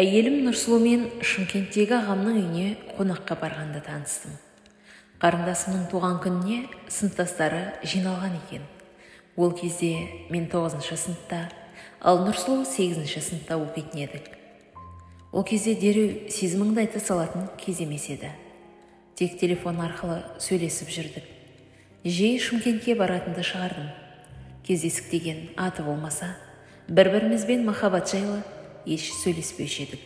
Әйелім Нұрсұлумен Шымкенттегі ағамның үйіне қонаққа барғанда таныстым. Қарындасымның туған күніне сыныптастары жиналған екен. Ол кезде мен 9-шы сыныпта, ал Нұрсұлу 8-ші сыныпта оқитын едік. Ол кезде дереу сезіміңді айта салатын кез емес еді. Тек телефон арқылы сөйлесіп жүрдік. Жиі Шымкентке баратынды шығардым. Кездесік деген аты болмаса, бір-бірімізбен махаббат жайлы еш сөйлеспеуші едік.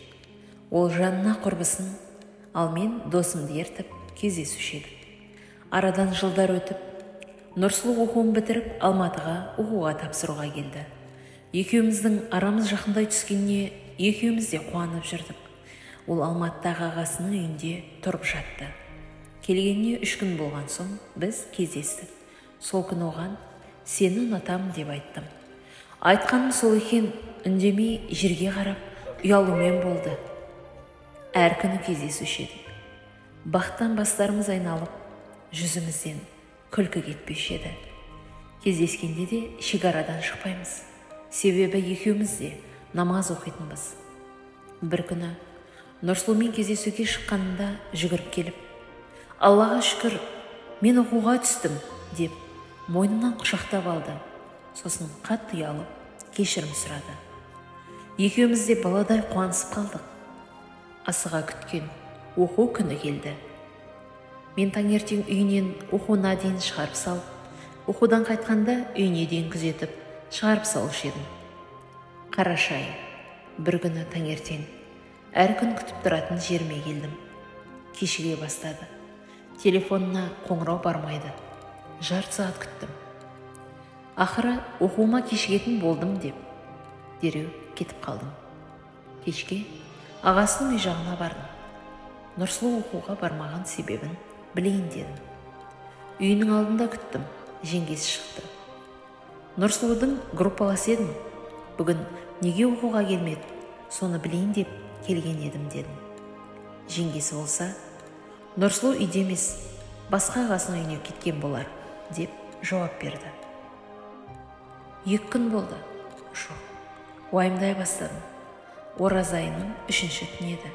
Ол жанына құрбысын, ал мен досымды ертіп кездесуші едік. Арадан жылдар өтіп, Нұрсұлу оқуын бітіріп Алматыға оқуға тапсыруға келді. Екеуміздің арамыз жақындай түскеніне екеуміз де қуанып жүрдік. Ол Алматыдағы ағасының үйінде тұрып жатты. Келгеніне 3 күн болған соң біз кездестік. Сол күні оған сені ұнатамын деп айттым. Айтқаным сол екен, үндемей жерге қарап ұялумен болды. Әр күні кездесуші едік. Бақтан бастарымыз айналып, жүзімізден күлкі кетпеуші еді. Кездескенде де шекарадан шықпаймыз. Себебі екеуміз де намаз оқитынбыз. Бір күні Нұрсұлумен кездесуге шыққанында жүгіріп келіп, Аллаға шүкір, мен оқуға түстім, деп мойнымнан құшақтап алды. Сосын қатты ұялып, кешірім сұрады. Екеуміз де баладай қуанысып қалдық. Асыға күткен оқу күні келді. Мен таңертең үйінен оқуына дейін шығарып салып, оқудан қайтқанда үйіне дейін күзетіп, шығарып салушы едім. Қараша айы, бір күні таңертең әр күн күтіп тұратын жеріме келдім. Кешіге бастады. Телефонына қоңырау бармайды. Жарты сағат күттім. Ақыры оқуыма кешігетін болдым деп, дереу кетіп қалдым. Кешке ағасының үй жағына бардым. Нұрсұлу оқуға бармаған себебін білейін дедім. Үйінің алдында күттім, жеңгесі шықты. Нұрсұлудың группаласы едім. Бүгін неге оқуға келмеді, соны білейін деп келген едім дедім. Жеңгесі болса, Нұрсұлу үйде емес, басқа ағасының үйіне кеткен болар, деп жауап берді. 2 күн болды. Жоқ, уайымдай бастадым. Ораза айының 3-ші түні еді.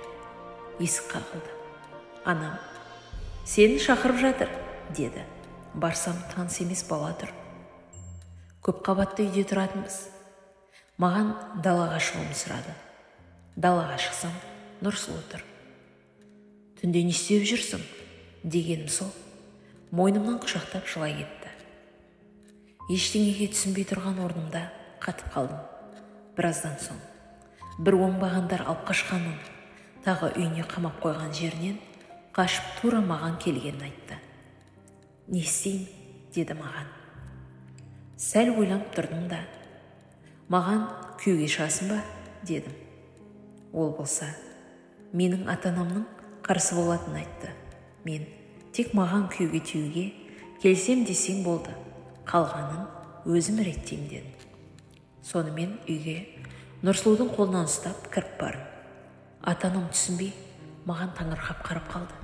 Есік қағылды. Анам, сені шақырып жатыр, деді. Барсам, таныс емес бала тұр. Көп қабатты үйде тұратынбыз. Маған далаға шығуымды сұрады. Далаға шықсам, Нұрсұлу тұр. Түнде не істеп жүрсің, дегенім сол. Мойнымнан құшақтап жылай кетті. Ештеңеге түсінбей тұрған орнымда қатып қалдым. Біраздан соң бір оңбағандар алып қашқанын, тағы үйіне қамап қойған жерінен қашып тура маған келгенін айтты. Не істейін, деді маған. Сәл ойланып тұрдым да, маған күйеуге шығасың ба, дедім. Ол болса, менің ата-анамның қарсы болатынын айтты. Мен тек маған күйеуге тиюге келсем десең болды, қалғанын өзім реттеймін дедім. Сонымен үйге Нұрсұлудың қолынан ұстап кіріп бардым. Ата-анам түсінбей маған таңырқап қарап қалды.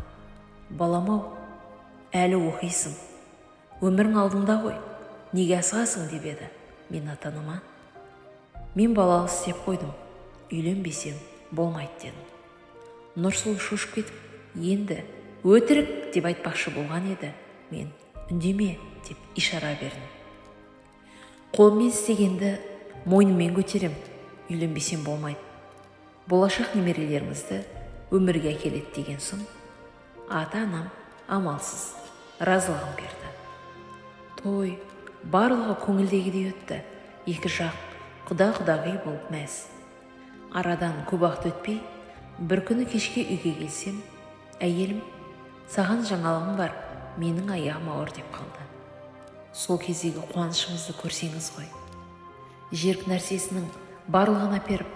Балам-ау, әлі оқисың, өмірің алдыңда ғой, неге асығасың деп еді. Мен ата-анама, мен балалы істеп қойдым, үйленбесем болмайды дедім. Нұрсұлу шошып кетіп, енді өтірік деп айтпақшы болған еді. Мен үндеме деп ишара бердім. Қолыммен істегенді мойныммен көтерем, үйленбесем болмайды. Болашақ немерелерімізді өмірге әкеледі деген соң, ата-анам амалсыз разылығын берді. Той барлығы көңілдегідей өтті. Екі жақ құда-құдағи болып мәз. Арадан көп уақыт өтпей, бір күні кешке үйге келсем, әйелім, саған жаңалығым бар, менің аяғым ауыр деп қалды. Сол кездегі қуанышымызды көрсеңіз ғой. Жерік нәрсесінің барлығын әперіп,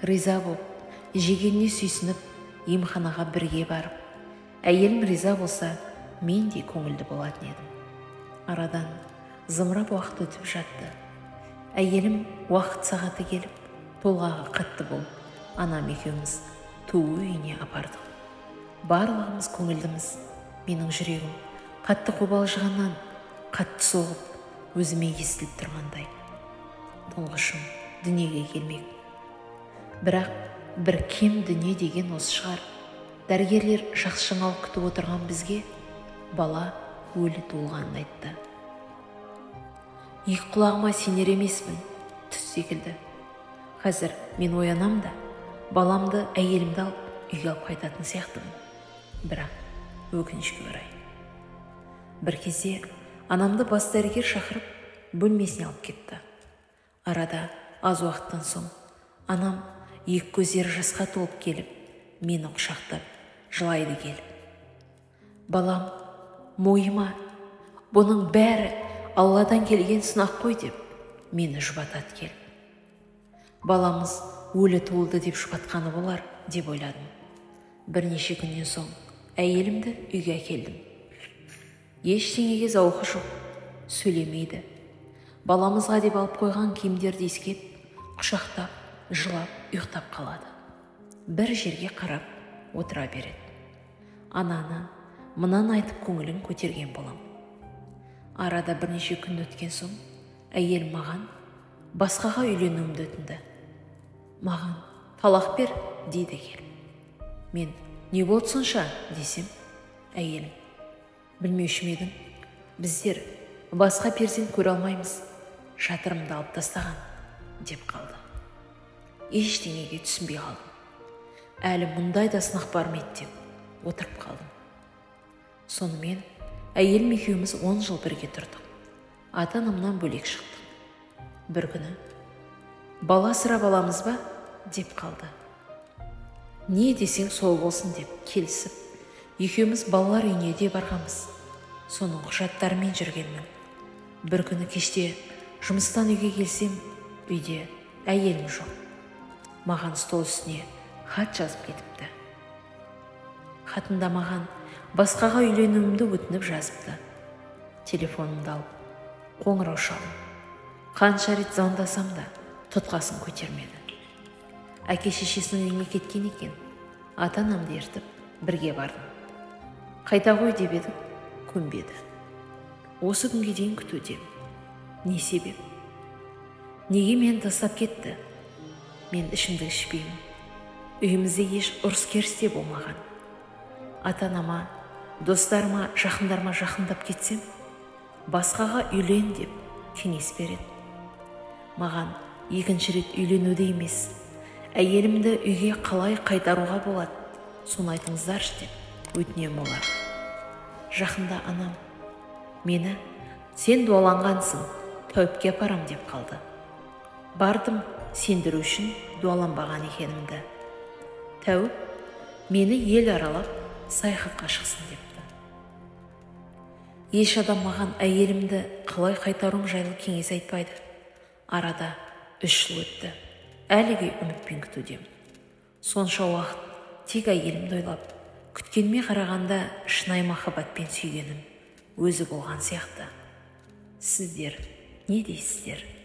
риза болып, жегеніне сүйсініп, емханаға бірге барып, әйелім риза болса, мен де көңілді болатын едім. Арадан зымырап уақыт өтіп жатты. Әйелім уақыт сағаты келіп, толғағы қатты болып, анам екеуміз туу үйіне апардық. Барлығымыз көңілдіміз. Менің жүрегім қатты қобалжығаннан қатты соғып, өзіме естіліп тұрғандай. Тұңғышым дүниеге келмек. Бірақ бір кем дүние деген осы шығар. Дәрігерлер жақсы жаңалық күтіп отырған бізге бала өлі туылғанын айтты. Екі құлағыма сенер емеспін, түс секілді. Қазір мен оянам да, баламды, әйелімді алып үйге алып қайтатын сияқтымын. Бірақ өкінішке орай. Бір кезде анамды бас дәрігер шақырып бөлмесіне алып кетті. Арада аз уақыттан соң анам екі көздері жасқа толып келіп, мені құшақтап жылайды келіп. Балам, мойыма, бұның бәрі Алладан келген сынақ қой деп, мені жұбатады келіп. Баламыз өлі туылды деп жұбатқаны болар деп ойладым. Бірнеше күннен соң әйелімді үйге әкелдім. Ештеңеге зауқы жоқ, сөйлемейді. Баламызға деп алып қойған киімдерді иіскеп, құшақтап, жылап, ұйықтап қалады. Бір жерге қарап отыра береді. Ананы мынаны айтып көңілін көтерген болам. Арада бірнеше күн өткен соң әйел маған басқаға үйленуімді өтінді. Маған талақ бер дейді келіп. Мен не болды сонша десем, әйелім, білмеуші ме едің, біздер басқа перзент көре алмаймыз, шатырымды алып тастаған деп қалды. Ештеңеге түсінбей қалдым. Әлі мұндай да сынақ бар ма еді деп отырып қалдым. Сонымен әйелім екеуміз 10 жыл бірге тұрдық. Ата-анамнан бөлек шықтық. Бір күні бала асырап аламыз ба деп қалды. Не десең сол болсын деп келісіп, екеуміз балалар үйіне де барғанбыз. Соның құжаттарымен жүргенмін. Бір күні кеште жұмыстан үйге келсем, үйде әйелім жоқ. Маған стол үстіне хат жазып кетіпті. Хатында маған басқаға үйленуімді өтініп жазыпты. Телефонымды алып қоңырау шалдым. Қанша рет звондасам да тұтқасын көтермеді. Әке-шешесінің үйіне кеткен екен. Ата-анамды ертіп бірге бардым. Қайта қой деп едім, көнбеді. Осы күнге дейін күтудемін. Не себеп? Неге мені тастап кетті? Мен ішімдік ішпеймін. Үйімізде еш ұрыс-керіс те болмаған. Ата-анама, достарыма, жақындарыма жақындап кетсем, басқаға үйлен деп кеңес береді. Маған екінші рет үйленуде емес, әйелімді үйге қалай қайтаруға болады, соны айтыңыздаршы деп өтінем олар. Жақында анам мені сен дуаланғансың, тәуіпке апарам деп қалды. Бардым сендіру үшін дуаланбаған екенімді. Тәуіп мені ел аралап саяхатқа шықсын депті. Еш адам маған әйелімді қалай қайтаруым жайлы кеңес айтпайды. Арада 3 жыл өтті. Әліге үмітпен күтудемін. Сонша уақыт тек әйелімді ойлап, күткеніме қарағанда шынайы махаббатпен сүйгенім өзі болған сияқты. Сіздер не дейсіздер?